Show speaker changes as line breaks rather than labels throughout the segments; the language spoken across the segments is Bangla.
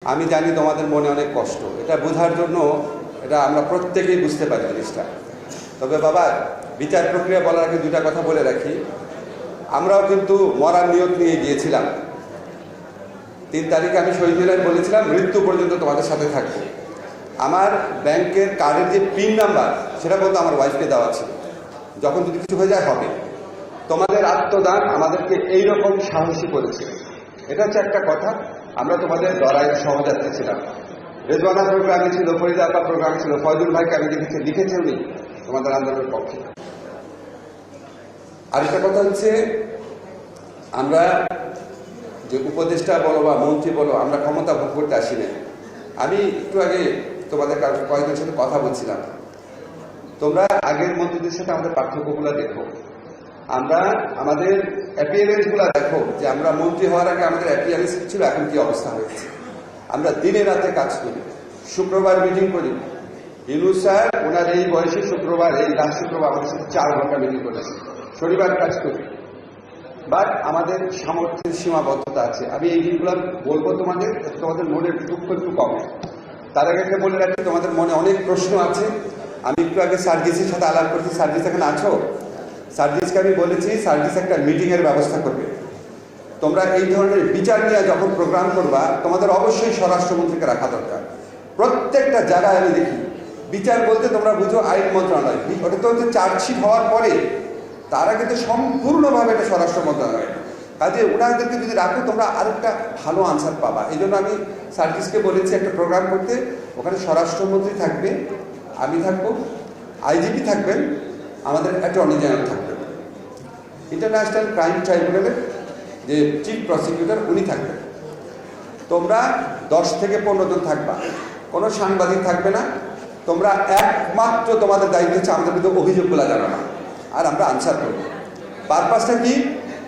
আমি জানি তোমাদের মনে অনেক কষ্ট, এটা বোঝার জন্য এটা আমরা প্রত্যেকেই বুঝতে পারি জিনিসটা। তবে বাবা, বিচার প্রক্রিয়া বলার আগে দুটা কথা বলে রাখি। আমরাও কিন্তু মরার নিয়ত নিয়ে গিয়েছিলাম। 3 তারিখে আমি শহীদ মিনারে বলেছিলাম মৃত্যু পর্যন্ত তোমাদের সাথে থাকবো। আমার ব্যাংকের কার্ডের যে পিন নাম্বার সেটা বলতে আমার ওয়াইফকে দেওয়া ছিল, যখন যদি কিছু হয়ে যায় হবে। তোমাদের আত্মদান আমাদেরকে এইরকম সাহসী করেছে, এটা হচ্ছে একটা কথা। আমরা তোমাদের লড়াইয়ের সহযাত্রী ছিলাম। রেজওয়ানা প্রোগ্রামে ছিল, ফরিদা আপা প্রোগ্রামে ছিল, ফয়জুল ভাইকে আমি দেখেছি লিখেছে উনি তোমাদের আন্দোলনের পক্ষে। আরেকটা কথা হচ্ছে, আমরা যে উপদেষ্টা বলো বা মন্ত্রী বলো, আমরা ক্ষমতা ভোগ করতে আসি না। আমি একটু আগে তোমাদের কয়েকজনের সাথে কথা বলছিলাম, তোমরা আগের মন্ত্রীদের সাথে আমাদের পার্থক্যগুলো দেখো, আমরা আমাদের অ্যাপিয়ারেন্সগুলো দেখো, যে আমরা মন্ত্রী হওয়ার আগে আমাদের অ্যাপিয়ারেন্স ছিল, এখন কি অবস্থা হয়েছে। আমরা দিনে রাতে কাজ করি, শুক্রবার মিটিং করি। ইউনূস স্যার ওনার এই বয়সে শুক্রবার, এই লাস্ট শুক্রবার আমাদের সাথে 4 ঘন্টা মিটিং করেছে। শনিবার কাজ করি, বাট আমাদের সামর্থ্যের সীমাবদ্ধতা আছে। আমি এই দিনগুলো বলবো তোমাদের, তোমাদের মনের দুঃখ একটু কমে। তার আগে একটা বলে রাখি, তোমাদের মনে অনেক প্রশ্ন আছে। আমি একটু আগে সার্জিসের সাথে আলাপ করছি। সার্জিস এখানে আছো? সার্জিসকে আমি বলেছি সার্জিস একটা মিটিংয়ের ব্যবস্থা করবে। তোমরা এই ধরনের বিচার নিয়ে যখন প্রোগ্রাম করবা, তোমাদের অবশ্যই স্বরাষ্ট্রমন্ত্রীকে রাখা দরকার। প্রত্যেকটা জায়গায় আমি দেখি বিচার বলতে তোমরা বুঝো আইন মন্ত্রণালয়, ওটা তো হচ্ছে চার্জশিট হওয়ার পরে, তার আগে তো সম্পূর্ণভাবে এটা স্বরাষ্ট্র মন্ত্রণালয়। কাজে ওনাদেরকে যদি রাখো, তোমরা আরেকটা ভালো আনসার পাবা। এই জন্য আমি সার্জিসকে বলেছি একটা প্রোগ্রাম করতে। ওখানে স্বরাষ্ট্রমন্ত্রী থাকবে, আমি থাকবো, আইজিপি থাকবেন, আমাদের অ্যাটর্নি জেনারেল থাকবেন, ইন্টারন্যাশনাল ক্রাইম ট্রাইব্যুনালের যে চিফ প্রসিকিউটর উনি থাকবেন। তোমরা 10 থেকে 15 জন থাকবা, কোনো সাংবাদিক থাকবে না। তোমরা একমাত্র তোমাদের দায়িত্ব হচ্ছে আমাদের বিরুদ্ধে অভিযোগগুলো জানানো, আর আমরা আনসার করব। পারপাসটা কি?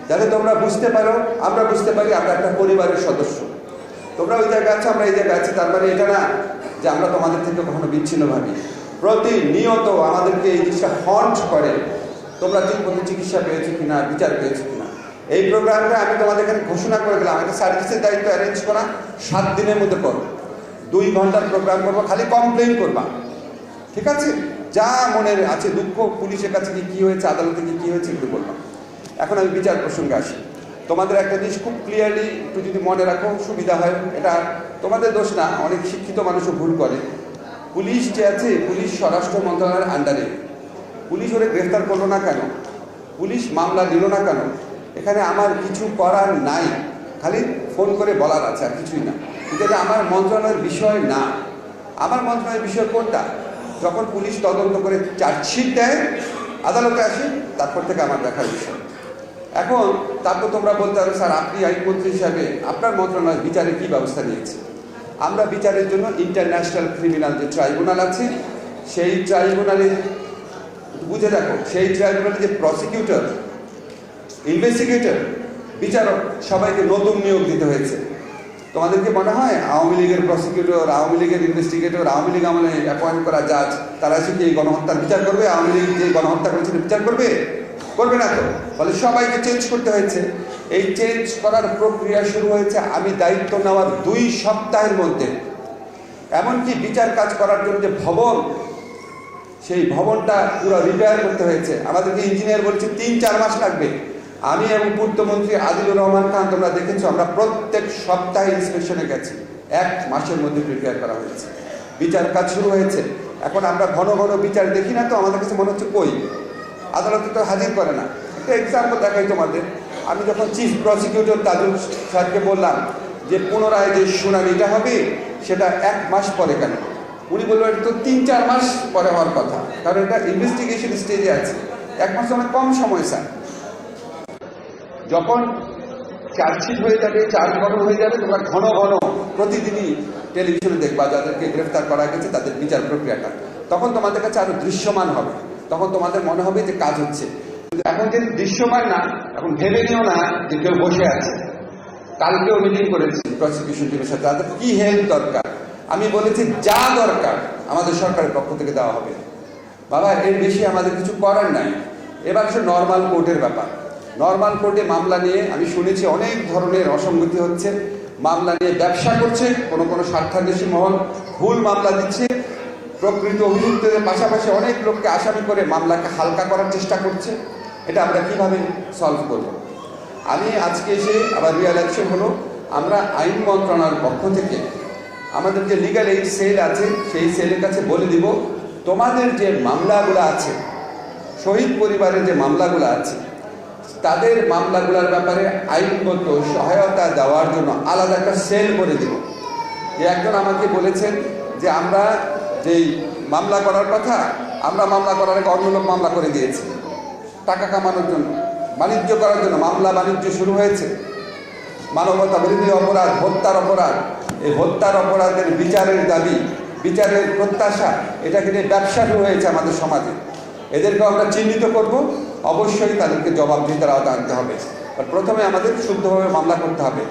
যাতে তোমরা বুঝতে পারো, আমরা বুঝতে পারি আমরা একটা পরিবারের সদস্য। তোমরা ওই জায়গায় আছো, আমরা এই জায়গায় আছি, তার মানে এটা না যে আমরা তোমাদের থেকে কখনো বিচ্ছিন্ন ভাবি। প্রতিনিয়ত আমাদেরকে এই জিনিসটা হন্ট করে, তোমরা ঠিকমতো চিকিৎসা পেয়েছো কিনা, বিচার পেয়েছো কিনা। এই প্রোগ্রামটা আমি তোমাদের এখানে ঘোষণা করে দিলাম, একটা সার্ভিসের দায়িত্ব অ্যারেঞ্জ করা 7 দিনের মধ্যে করো। 2 ঘন্টার প্রোগ্রাম করবো, খালি কমপ্লেন করবা, ঠিক আছে? যা মনের আছে দুঃখ, পুলিশের কাছে কি হয়েছে, আদালতে কি হয়েছে একটু বললাম। এখন আমি বিচার প্রসঙ্গে আসি। তোমাদের একটা জিনিস খুব ক্লিয়ারলি একটু যদি মনে রাখো সুবিধা হয়, এটা তোমাদের দোষ না, অনেক শিক্ষিত মানুষও ভুল করে। পুলিশ যে আছে, পুলিশ স্বরাষ্ট্র মন্ত্রণালয়ের আন্ডারে। পুলিশ ওরে গ্রেফতার করলো না কেন, পুলিশ মামলা দিল না কেন, এখানে আমার কিছু করার নাই। খালি ফোন করে বলার আছে, আর কিছুই না। এটা আমার মন্ত্রণালয়ের বিষয় না। আমার মন্ত্রণালয়ের বিষয় কোনটা? যখন পুলিশ তদন্ত করে চার্জশিট দেয়, আদালতে আসে, তারপর থেকে আমার দেখার বিষয়। এখন তারপর তোমরা বলতে পারো, স্যার আপনি আইনমন্ত্রী হিসাবে আপনার মন্ত্রণালয় বিচারে কি ব্যবস্থা নিয়েছে? আমরা বিচারের জন্য ইন্টারন্যাশনাল ক্রিমিনাল যে ট্রাইব্যুনাল আছে, সেই ট্রাইব্যুনালে বুঝে রাখো, সেই ট্রাইব্যুনালে যে প্রসিকিউটর, ইনভেস্টিগেটর, বিচারক, সবাইকে নতুন নিয়োগ দিতে হয়েছে। তোমাদেরকে মনে হয় আওয়ামী লীগের প্রসিকিউটর, আওয়ামী লীগের ইনভেস্টিগেটর, আওয়ামী লীগ আমলে অ্যাপয়েন্ট করা জাজ, তারা এসে কি এই গণহত্যার বিচার করবে? আওয়ামী লীগ যে গণহত্যা করেছিল বিচার করবে? করবে না তো। ফলে সবাইকে চেঞ্জ করতে হয়েছে। এই চেঞ্জ করার প্রক্রিয়া শুরু হয়েছে আমি দায়িত্ব নেওয়ার 2 সপ্তাহের মধ্যে। এমনকি বিচার কাজ করার জন্য যে ভবন, সেই ভবনটা পুরো রিপেয়ার করতে হয়েছে। আমাদেরকে ইঞ্জিনিয়ার বলছে 3-4 মাস লাগবে। আমি এবং পূর্তমন্ত্রী আদিলুর রহমান খান, তোমরা দেখেছো, আমরা প্রত্যেক সপ্তাহে ইন্সপেকশনে গেছি। 1 মাসের মধ্যে প্রিপেয়ার করা হয়েছে, বিচার কাজ শুরু হয়েছে। এখন আমরা ঘন ঘন বিচার দেখি না তো, আমাদের কাছে মনে হচ্ছে কই, আদালতে তো হাজির করে না। একটা এক্সাম্পল দেখাই তোমাদের। আমি যখন চিফ প্রসিকিউটর তাজুল স্যারকে বললাম যে পুনরায় যে শুনানিটা হবে সেটা 1 মাস পরে কেন, উনি বললেন এটা তো 3-4 মাস পরে হওয়ার কথা, কারণ এটা ইনভেস্টিগেশন স্টেজে আছে। 1 মাস অনেক কম সময় স্যার। যখন চার্জশিট হয়ে যাবে, চার্জ গঠন হয়ে যাবে, তোমরা ঘন ঘন প্রতিদিনই টেলিভিশনে দেখবা যাদেরকে গ্রেফতার করা গেছে তাদের বিচার প্রক্রিয়াটা। তখন তোমাদের কাছে আরো দৃশ্যমান হবে, তখন তোমাদের মনে হবে যে কাজ হচ্ছে। কিন্তু এখন যে দৃশ্যমান না, এখন ভেবে নিও না যে কেউ বসে আছে। কালকেও মিটিং করেছি প্রসিকিউশন টিমের সাথে, তাদের কি হেল্প দরকার আমি বলেছি, যা দরকার আমাদের সরকারের পক্ষ থেকে দেওয়া হবে। বাবা, এর বেশি আমাদের কিছু করার নাই। এবার সে নর্মাল কোর্টের ব্যাপার। নর্মাল কোর্টে মামলা নিয়ে আমি শুনেছি অনেক ধরনের অসঙ্গতি হচ্ছে। মামলা নিয়ে ব্যবসা করছে, কোনো কোনো স্বার্থান্বেষী মহল ভুল মামলা দিচ্ছে, প্রকৃত অভিযুক্তদের পাশাপাশি অনেক লোককে আসামি করে মামলাকে হালকা করার চেষ্টা করছে। এটা আমরা কিভাবে সলভ করব? আমি আজকে এসে আবার রিয়ালাইজেশন হলো, আমরা আইন মন্ত্রণালয়ের পক্ষ থেকে আমাদের যে লিগ্যাল এইড সেল আছে সেই সেলের কাছে বলে দিব, তোমাদের যে মামলাগুলো আছে, শহীদ পরিবারের যে মামলাগুলো আছে, তাদের মামলাগুলোর ব্যাপারে আইনগত সহায়তা দেওয়ার জন্য আলাদা একটা সেল করে দিব। যে একজন আমাকে বলেছেন যে আমরা যেই মামলা করার কথা, আমরা মামলা করার আগে অন্য লোক মামলা করে দিয়েছি টাকা কামানোর জন্য, বাণিজ্য করার জন্য। মামলা বাণিজ্য শুরু হয়েছে, মানবতা বিরোধী অপরাধ, হত্যার অপরাধ। এই হত্যার অপরাধের বিচারের দাবি, বিচারের প্রত্যাশা, এটাকে নিয়ে ব্যবসা শুরু হয়েছে আমাদের সমাজে। এদেরকেও আমরা চিহ্নিত করব, অবশ্যই তাদেরকে জবাবদিহিতার আওতায় আনতে হবে। আর প্রথমে আমাদের শুদ্ধভাবে মামলা করতে হবে।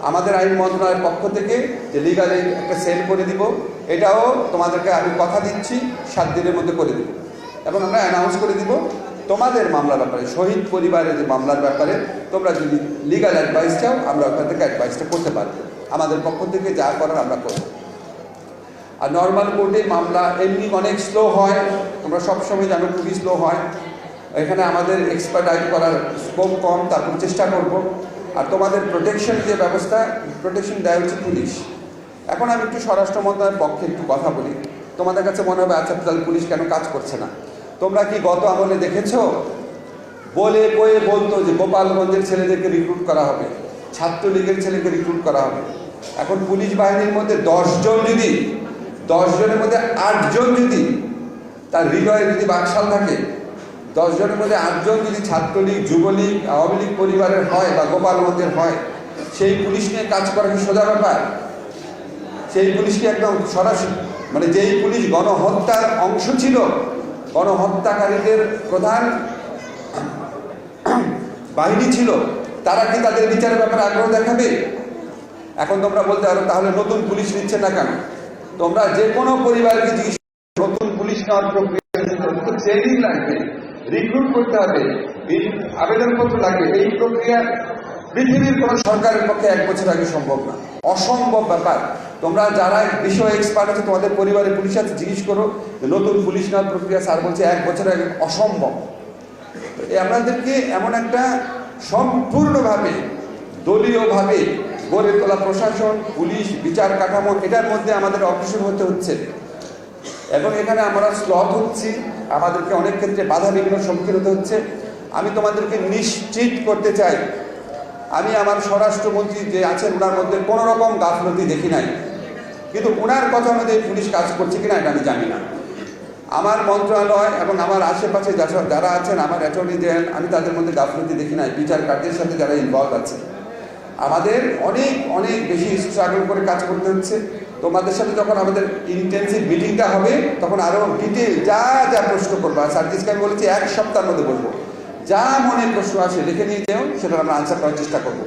আমাদের আইন মন্ত্রণালয়ের পক্ষ থেকে যে লিগাল এইড একটা সেল করে দিব, এটাও তোমাদেরকে আমি কথা দিচ্ছি 7 দিনের মধ্যে করে দিব। এবং আমরা অ্যানাউন্স করে দিব, তোমাদের মামলার ব্যাপারে, শহীদ পরিবারের যে মামলার ব্যাপারে তোমরা যদি লিগাল অ্যাডভাইস চাও, আমরা ওখান থেকে অ্যাডভাইসটা করতে পারবো। আমাদের পক্ষ থেকে যা করার আমরা করব। আর নর্মাল কোর্টে মামলা এমনি অনেক স্লো হয়, তোমরা সবসময় জানো খুবই স্লো হয়। এখানে আমাদের এক্সপার্টাইজ করার স্কোপ কম, তারপর চেষ্টা করব। আর তোমাদের প্রোটেকশন যে ব্যবস্থা, প্রোটেকশন দেয় হচ্ছে পুলিশ। এখন আমি একটু স্বরাষ্ট্র মন্ত্রণালয়ের পক্ষে একটু কথা বলি। তোমাদের কাছে মনে হবে আচ্ছা তাহলে পুলিশ কেন কাজ করছে না? তোমরা কি গত আমলে দেখেছো বলে কয়ে বলতো যে গোপালগঞ্জের ছেলেদেরকে রিক্রুট করা হবে, ছাত্রলীগের ছেলেকে রিক্রুট করা হবে। এখন পুলিশ বাহিনীর মধ্যে 10 জন যদি, 10 জনের মধ্যে 8 জন যদি তার হৃদয়ে যদি বাকশাল থাকে, 10 জনের মধ্যে 8 জন যদি ছাত্রলীগ, যুবলীগ, আওয়ামী লীগ পরিবারের হয় বা গোপালগঞ্জের হয়, সেই পুলিশ নিয়ে কাজ করা কি সোজা ব্যাপার? সেই পুলিশকে একদম সরাসরি, মানে যেই পুলিশ গণহত্যার অংশ ছিল, গণহত্যাকারীদের প্রধান বাহিনী ছিল, তারা কি তাদের বিচারের ব্যাপারে আগ্রহ দেখাবে? এখন তোমরা বলতে পারো তাহলে নতুন পুলিশ নিচ্ছে না কেন? তোমরা যে কোনো পরিবারকে জিজ্ঞেস, নতুন পুলিশ নেওয়ার প্রক্রিয়া ট্রেনিং লাগবে, রিক্রুট করতে হবে, আবেদনপত্র লাগবে। এই প্রক্রিয়া পৃথিবীর কোন সরকারের পক্ষে 1 বছর আগে সম্ভব না, অসম্ভব ব্যাপার। তোমরা যারা বিষয় এক্সপার্ট আছে, তোমাদের পরিবারের পুলিশ আছে, জিজ্ঞেস করো নতুন পুলিশ নেওয়ার প্রক্রিয়া। স্যার বলছে 1 বছর আগে অসম্ভব। আমাদেরকে এমন একটা সম্পূর্ণভাবে দলীয়ভাবে গড়ে তোলা প্রশাসন, পুলিশ, বিচার কাঠামো, এটার মধ্যে আমাদের অগ্রসর হতে হচ্ছে। এবং এখানে আমরা স্লথ হচ্ছি, আমাদেরকে অনেক ক্ষেত্রে বাধা বিঘ্নের সম্মুখীন হতে হচ্ছে। আমি তোমাদেরকে নিশ্চিত করতে চাই, আমি আমার স্বরাষ্ট্রমন্ত্রী যে আছেন ওনার মধ্যে কোনো রকম গাফলতি দেখি নাই, কিন্তু ওনার কথা অনুযায়ী পুলিশ কাজ করছে কিনা এটা আমি জানি না। আমার মন্ত্রণালয় এবং আমার আশেপাশে যারা আছেন, আমার অ্যাটর্নি জেনারেল, আমি তাদের মধ্যে গাফলতি দেখি নাই। বিচার কার্যের সাথে যারা ইনভলভ আছে, আমাদের অনেক অনেক বেশি স্ট্রাগল করে কাজ করতে হচ্ছে। তোমাদের সাথে যখন আমাদের ইন্টেন্সিভ মিটিংটা হবে, তখন আরও ডিটেল যা যা প্রশ্ন করবো, আর সার্জিসকে আমি বলেছি 1 সপ্তাহের মধ্যে বলবো, যা মনে প্রশ্ন আসে লিখে নিয়ে যাও, সেটা আমরা আনসার করার চেষ্টা করবো।